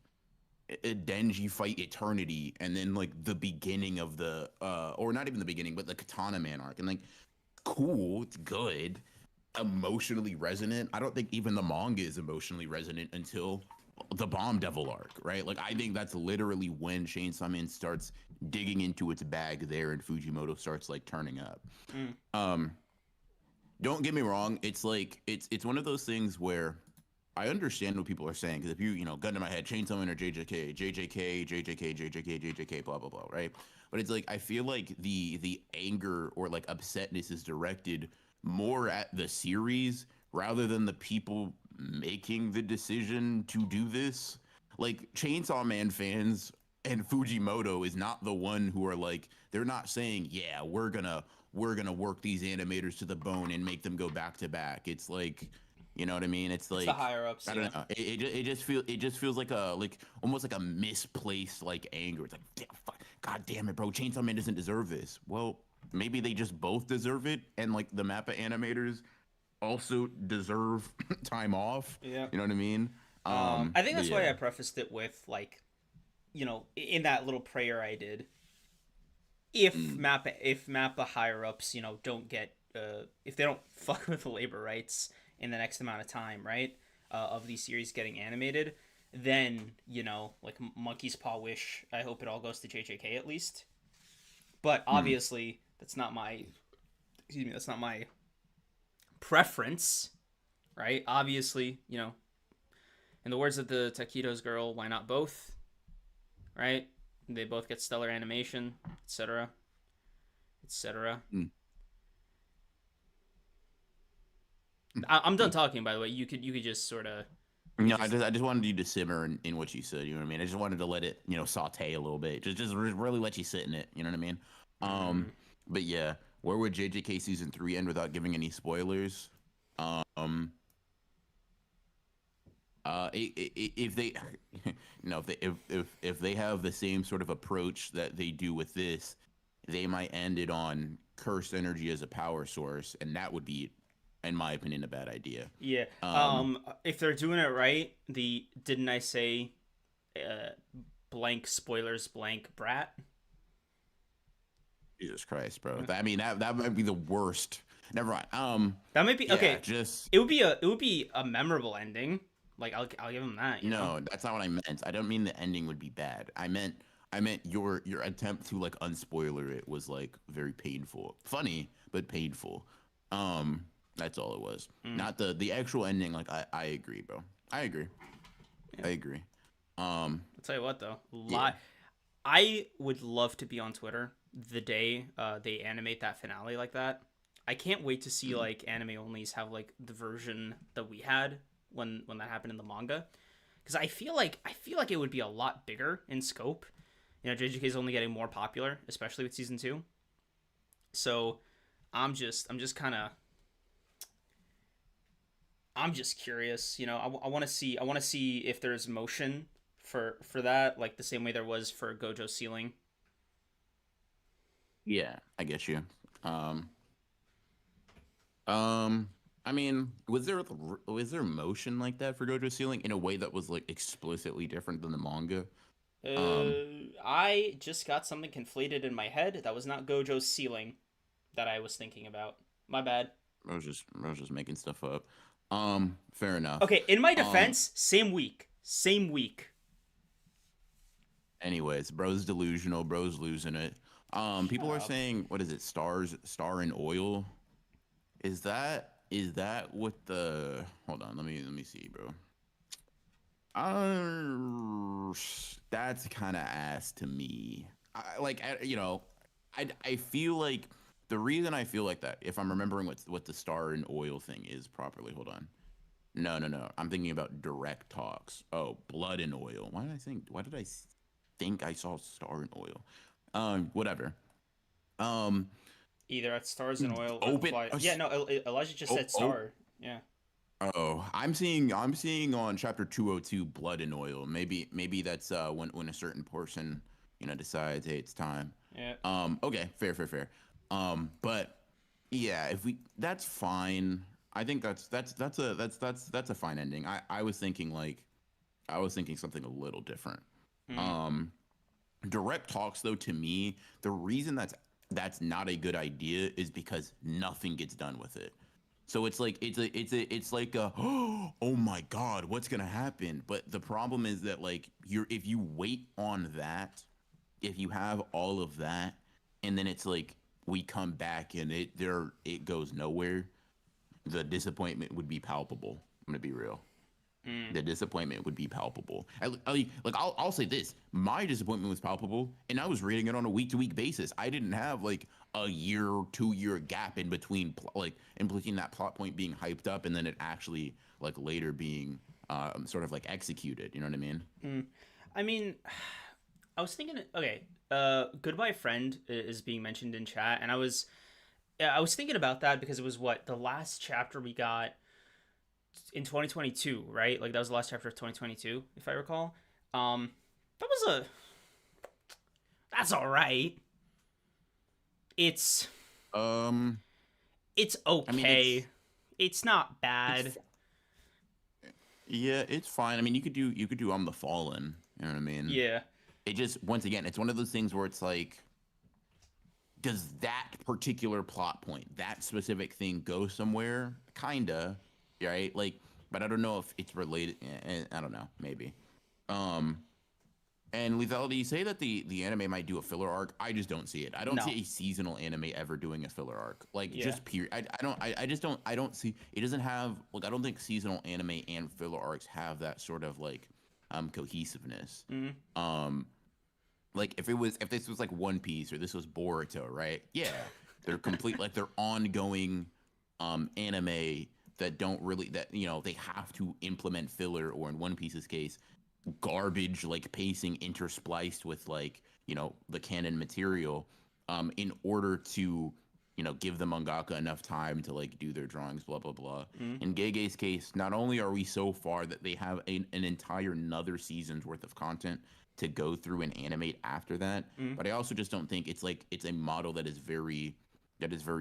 a Denji fight Eternity, and then like the beginning of the or not even the beginning, but the Katana Man arc, and like cool, it's good, emotionally resonant. I don't think even the manga is emotionally resonant until the Bomb Devil arc, right? Like I think that's literally when Chainsaw Man starts digging into its bag there, and Fujimoto starts like turning up. Don't get me wrong, it's like it's one of those things where I understand what people are saying, because if you gun to my head, Chainsaw Man or JJK, blah blah blah, right? But it's like I feel like the anger or like upsetness is directed more at the series rather than the people making the decision to do this. Like Chainsaw Man fans and Fujimoto is not the one who are like, they're not saying, yeah, we're gonna work these animators to the bone and make them go back to back. It's like, you know what I mean? It's like the higher ups. I don't know. It just feels like almost like a misplaced like anger. It's like, God damn it, bro! Chainsaw Man doesn't deserve this. Well, maybe they just both deserve it, and like the MAPPA animators also deserve time off. Yeah. You know what I mean? I think But that's why yeah. I prefaced it with like, in that little prayer I did, Mm, if Mappa higher ups, don't get if they don't fuck with labor rights in the next amount of time, right? Of these series getting animated, then like Monkey's Paw wish. I hope it all goes to JJK at least. But mm. obviously, that's not my. Excuse me. That's not my preference, right? Obviously, in the words of the Taquitos girl, why not both, right? They both get stellar animation, etc., etc. Mm. I'm done Mm. talking. By the way, you could just sort of you could No, just I just wanted you to simmer in what you said. You know what I mean? I just wanted to let it, saute a little bit. Really let you sit in it. You know what I mean? mm, But yeah, where would JJK season 3 end without giving any spoilers? Um, if they, if they have the same sort of approach that they do with this, they might end it on cursed energy as a power source, and that would be, in my opinion, a bad idea. yeah. Um, If they're doing it right, the didn't I say uh blank spoilers blank brat? Jesus Christ, bro. I mean, that might be the worst. Never mind. That might be Yeah, okay. just It would be a memorable ending. Like I'll give him that. no. That's not what I meant. I don't mean the ending would be bad. I meant your attempt to like unspoiler it was like very painful, funny but painful. That's all it was. Mm. Not the actual ending. Like I agree, bro. I agree. Yeah. I agree. Um, I'll tell you what though, yeah. I would love to be on Twitter the day they animate that finale like that. I can't wait to see Mm. like anime onlys have like the version that we had when that happened in the manga, because I feel like it would be a lot bigger in scope. JJK is only getting more popular, especially with season 2. So I'm just curious. I want to see if there's motion for that, like the same way there was for Gojo Ceiling. Yeah, I get you. Um, Um, I mean, was there motion like that for Gojo Ceiling in a way that was like explicitly different than the manga? Um, I just got something conflated in my head. That was not Gojo's Ceiling that I was thinking about. My bad. I was just making stuff up. Fair enough. Okay, in my Um, defense, same week. Same week. anyways, bro's delusional, bro's losing it. Shut People are up. saying, what is it, star in oil? Is that what the hold on, let me see, bro. That's kind of ass to me. I feel like the reason I feel like that, if I'm remembering what the star and oil thing is properly. Hold on. No, no, no. I'm thinking about direct talks. Oh, blood and oil. Why did I think I saw star and oil? Whatever. Um, Either at Stars and Oil or open. Fly. Yeah, no, Elijah just Oh, said oh, Star. Yeah. oh. I'm seeing on chapter 202 blood and oil. Maybe that's when a certain person decides, hey, it's time. Yeah. Okay, fair, fair, fair. But yeah, if we that's fine. I think that's a fine ending. I was thinking something a little different. Mm. Um, direct talks though, to me, the reason that's not a good idea is because nothing gets done with it. So it's like oh my god, what's gonna happen? But the problem is that like if you wait on that, if you have all of that, and then it's like we come back and it goes nowhere, the disappointment would be palpable. I'm gonna be real. Mm. The disappointment would be palpable. I'll say this: my disappointment was palpable, and I was reading it on a week to week basis. I didn't have like a year, 2 year gap in between, in between that plot point being hyped up and then it actually like later being sort of like executed. You know what I mean? Mm. I mean, I was thinking. Okay. Goodbye Friend is being mentioned in chat, and I was thinking about that because it was what the last chapter we got in 2022, right? Like that was the last chapter of 2022, if I recall. Um, that was a that's all right. It's Um, it's I mean, okay. It's not It's bad. f- yeah, it's fine. I mean, you could do I'm the Fallen. You know what I mean? Yeah. It just once again, it's one of those things where it's like, does that particular plot point, that specific thing, go somewhere? Kinda, right? Like, but I don't know if it's related. I don't know, maybe. Um, And lethality, you say that the anime might do a filler arc. I just don't see it. I don't No. see a seasonal anime ever doing a filler arc. Like Yeah. just period. I just don't. I don't see. It doesn't have like. I don't think seasonal anime and filler arcs have that sort of like cohesiveness. Mm. Um, like if this was like One Piece or this was Boruto, right? Yeah, they're complete like they're ongoing anime that don't really that they have to implement filler, or in One Piece's case garbage like pacing interspliced with like the canon material in order to give the mangaka enough time to like do their drawings, blah blah blah. Mm. In Gege's case, not only are we so far that they have an entire another season's worth of content to go through and animate after that, Mm. but I also just don't think it's a model that is very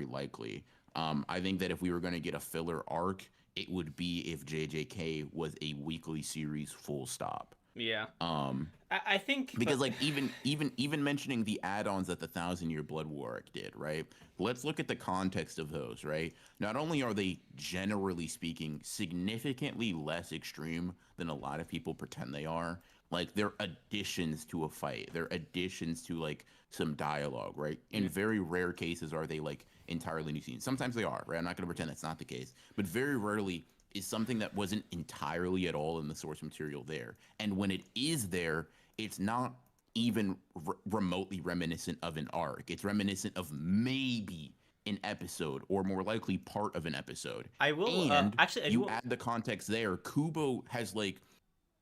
likely. I think that if we were going to get a filler arc, it would be if JJK was a weekly series full stop. Yeah. Um, I think, because but like even mentioning the add-ons that the Thousand Year Blood War arc did, right? Let's look at the context of those, right? Not only are they generally speaking significantly less extreme than a lot of people pretend they are, like they're additions to a fight. They're additions to like some dialogue, right? In mm, very rare cases are they like entirely new scenes. Sometimes they are, right? I'm not going to pretend that's not the case, but very rarely is something that wasn't entirely at all in the source material there. And when it is there, it's not even remotely reminiscent of an arc. It's reminiscent of maybe an episode, or more likely part of an episode. I will And actually I you do. add the context there. Kubo has like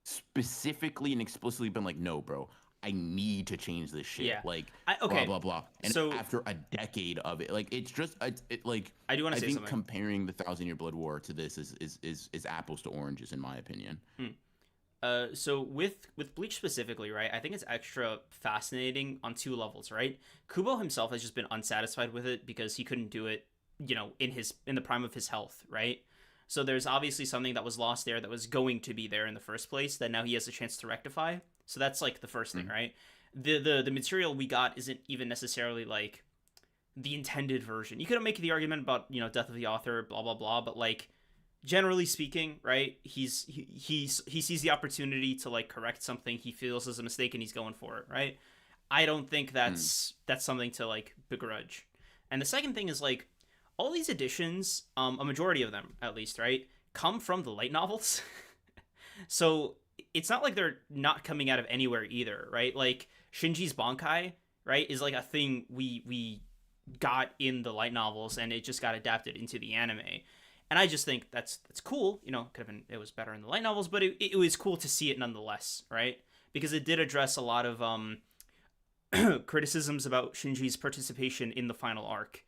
specifically and explicitly been like, no, bro, I need to change this shit. Yeah. Like, I blah okay. blah blah. And So after a decade of it, like, it's just like I do want to I say think something. comparing the Thousand Year Blood War to this is apples to oranges in my opinion. Hmm. So with Bleach specifically, right? I think it's extra fascinating on two levels, right? Kubo himself has just been unsatisfied with it because he couldn't do it, in the prime of his health, right? So there's obviously something that was lost there that was going to be there in the first place that now he has a chance to rectify. So that's like the first thing, Mm-hmm. right? The material we got isn't even necessarily like the intended version. You could make the argument about, death of the author, blah blah blah, but like generally speaking, right? He sees the opportunity to like correct something he feels is a mistake and he's going for it, right? I don't think Mm. that's something to like begrudge. And the second thing is like all these editions, a majority of them at least, right, come from the light novels. So it's not like they're not coming out of anywhere either, right? Like Shinji's Bankai, right, is like a thing we got in the light novels and it just got adapted into the anime. And I just think that's cool. Could have been it was better in the light novels, but it was cool to see it nonetheless, right? Because it did address a lot of criticisms about Shinji's participation in the final arc,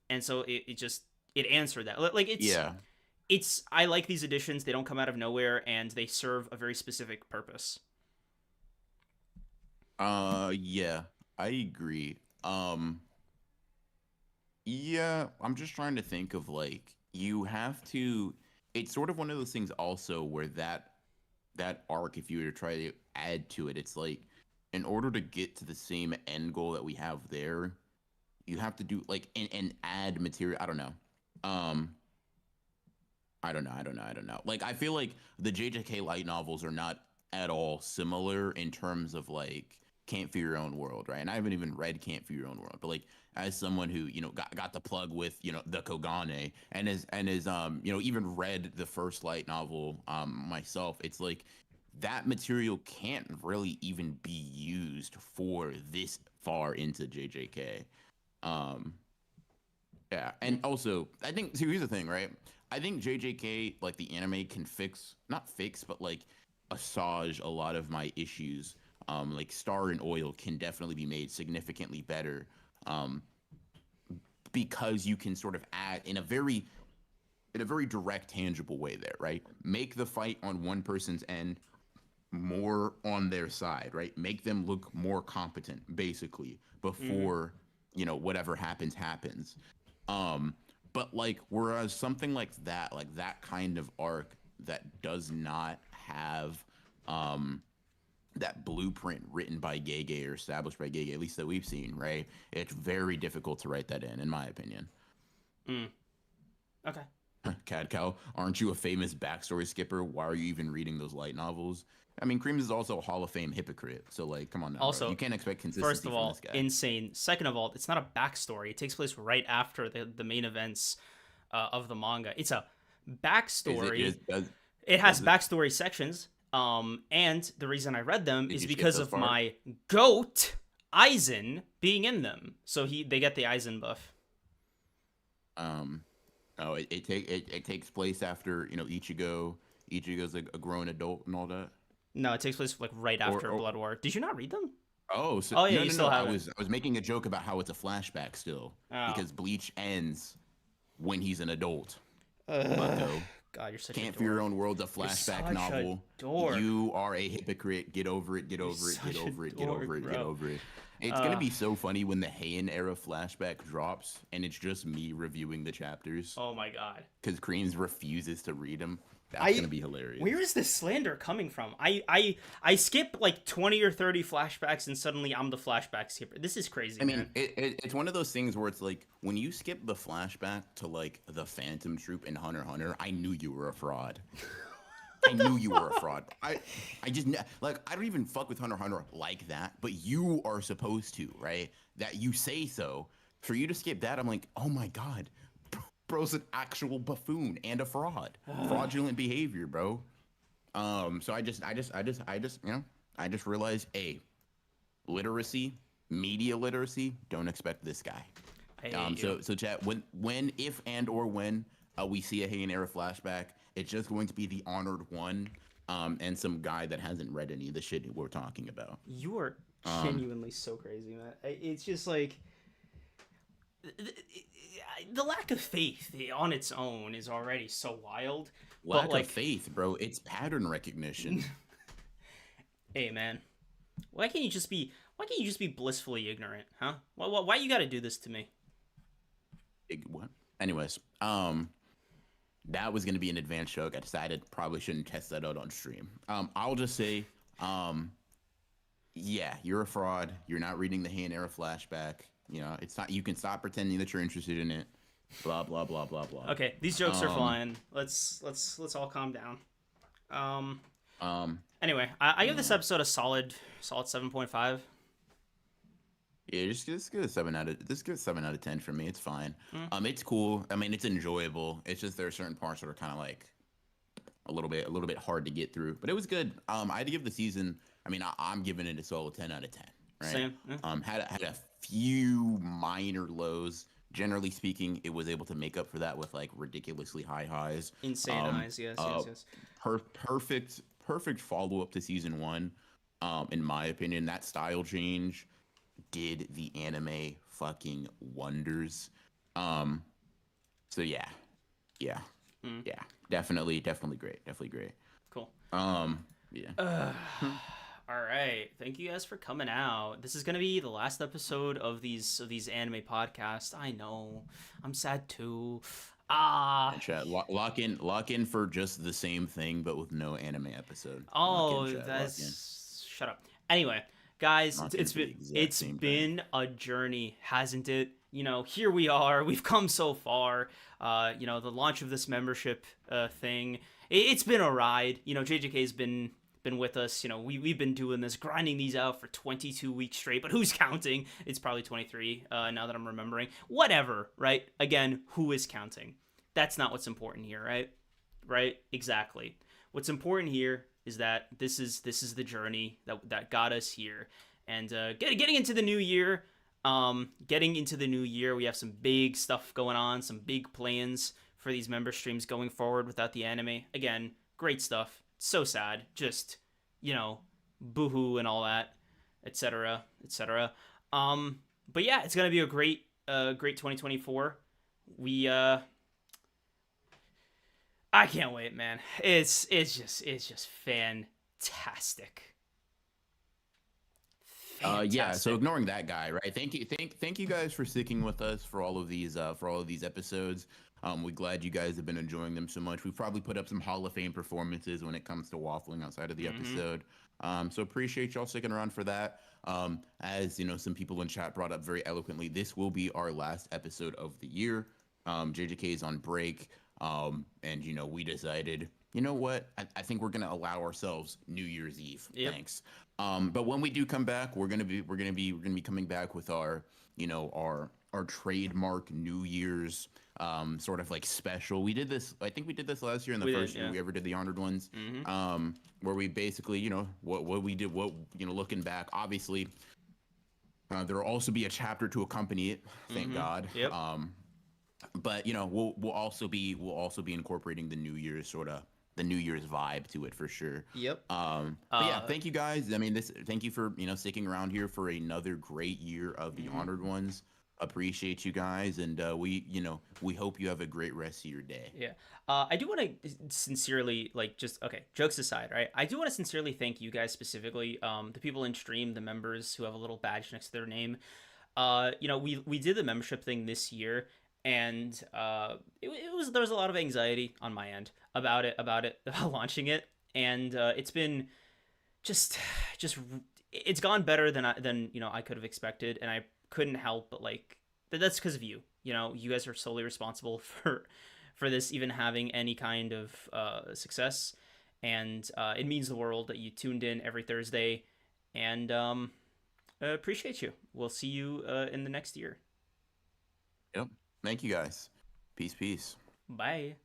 and so it answered that. Like Yeah. it's I like these editions. They don't come out of nowhere, and they serve a very specific purpose. Yeah, I agree. Yeah, I'm just trying to think of like you have to. It's sort of one of those things also where that arc, if you were to try to add to it, it's like in order to get to the same end goal that we have there, you have to do like and add material. I don't know. Um, I don't know. Like I feel like the JJK light novels are not at all similar in terms of like Can't Fear Your Own World, right? And I haven't even read Can't Fear Your Own World, but like as someone who got the plug with the Kogane and is even read the first light novel myself, it's like that material can't really even be used for this far into JJK. Um, yeah, and Mm. also I think so here's the thing, right? I think JJK like the anime can not fix, but like assuage a lot of my issues. Like Star and Oil can definitely be made significantly better. Um, because you can sort of add in a very direct, tangible way there, right? Make the fight on one person's end more on their side, right? Make them look more competent, basically, Mm. before whatever happens. Um, But like, whereas something like that kind of arc that does not have that blueprint written by Gege or established by Gege, at least that we've seen, right? It's very difficult to write that in my opinion. Mm. Okay. Cad Cow, aren't you a famous backstory skipper? Why are you even reading those light novels? I mean, Creams is also a Hall of Fame hypocrite, so like, come on now, Also, bro. You can't expect consistency first of from all, this guy. insane. Second of all, it's not a backstory. It takes place right after the main events of the manga. It's a backstory. It has backstory sections. And the reason I read them is because of my goat Aizen being in them. So they get the Aizen buff. Oh, it takes place after, you know, Ichigo's a grown adult and all that. No, it takes place like right after Blood War. Did you not read them? Oh, so yeah, you still have it. I was making a joke about how it's a flashback still because Bleach ends when he's an adult. Bucko. God, you're such Can't a For Your Own World's a flashback novel. You are a hypocrite. Get over it. Get over it. Get over it. Get over it. Get over it. It's gonna be so funny when the Heian era flashback drops and it's just me reviewing the chapters. Oh my god. Because Creams refuses to read them. That's gonna be hilarious. Where is this slander coming from? I skip like 20 or 30 flashbacks and suddenly I'm the flashback skipper. This is crazy. I mean, it's one of those things where it's like when you skip the flashback to like the Phantom Troop in Hunter x Hunter, I knew you were a fraud. I knew you were a fraud. I just like I don't even fuck with Hunter x Hunter like that, but you are supposed to, right? That you say so. For you to skip that, I'm like, oh my god, bro's an actual buffoon and a fraud. Fraudulent behavior, bro. So I just you know, I just realized, literacy, media literacy. Don't expect this guy. So chat, when if and or when we see a Heian era flashback, it's just going to be the honored one, and some guy that hasn't read any of the shit we're talking about. You are genuinely so crazy, man. It's just like the lack of faith on its own is already so wild. Lack of faith, bro. It's pattern recognition. Hey, man. Why can't you just be blissfully ignorant, huh? Why you got to do this to me? What? Anyways, that was going to be an advanced joke. I decided probably shouldn't test that out on stream. I'll just say, yeah, you're a fraud. You're not reading the Heian era flashback. You know, it's not. You can stop pretending that you're interested in it. Blah blah blah blah blah. Okay, these jokes are flying. Let's all calm down. Anyway, I give this episode a solid 7.5. Yeah, just get a 7 out of 10 for me. It's fine. It's cool. I mean, it's enjoyable. It's just there are certain parts that are kind of like a little bit hard to get through. But it was good. I had to give the season. I mean, I'm giving it a solid 10 out of 10. Right. Same. Yeah. Had a few minor lows. Generally speaking, it was able to make up for that with like ridiculously high highs. Insane highs. Yes. Perfect follow up to season 1. In my opinion, that style change did the anime fucking wonders. So yeah, definitely great. Cool. Yeah. All right, thank you guys for coming out. This is gonna be the last episode of these anime podcasts. I know, I'm sad too. Chat, lock in for just the same thing, but with no anime episode. Oh, shut up. Anyway, guys, it's been a journey, hasn't it? You know, here we are. We've come so far. You know, the launch of this membership thing. It's been a ride. You know, JJK's been with us. You know, we've been doing this, grinding these out for 22 weeks straight. But who's counting? It's probably 23 now that I'm remembering. Whatever, right? Again, who is counting? That's not what's important here, right? Right? Exactly. What's important here is that this is the journey that got us here, and getting into the new year. We have some big stuff going on, some big plans for these member streams going forward without the anime. Again, great stuff. So sad, just, you know, boohoo and all that, etc. But yeah, it's gonna be a great 2024. I can't wait, man. It's just fantastic. Yeah, so ignoring that guy, right? Thank you guys for sticking with us for all of these episodes. We're glad you guys have been enjoying them so much. We've probably put up some Hall of Fame performances when it comes to waffling outside of the Mm-hmm. episode. So appreciate y'all sticking around for that. As you know, some people in chat brought up very eloquently, this will be our last episode of the year. JJK is on break, and we decided, you know what? I think we're gonna allow ourselves New Year's Eve. Yep. Thanks. But when we do come back, we're gonna be coming back with our trademark New Year's sort of like special. We did this. I think we did this last year in the We did, first year yeah. we ever did the honored ones. Mm-hmm. Where we basically, what we did, looking back, obviously, there will also be a chapter to accompany it. Thank Mm-hmm. God. Yep. But we'll also be incorporating the New Year's vibe to it for sure. Yep. But yeah, thank you guys. I mean, thank you for sticking around here for another great year of the Mm-hmm. honored ones. Appreciate you guys, and we hope you have a great rest of your day. Yeah. I do want to sincerely, like, just, okay, jokes aside, right? I do want to sincerely thank you guys specifically, the people in stream, the members who have a little badge next to their name. We did the membership thing this year, and there was a lot of anxiety on my end about it, about launching it, and it's been just just it's gone better than I could have expected, and I couldn't help but like that's because of you. You guys are solely responsible for this even having any kind of success, and it means the world that you tuned in every Thursday, and appreciate you. We'll see you in the next year. Yep. Thank you guys. Peace, peace. Bye.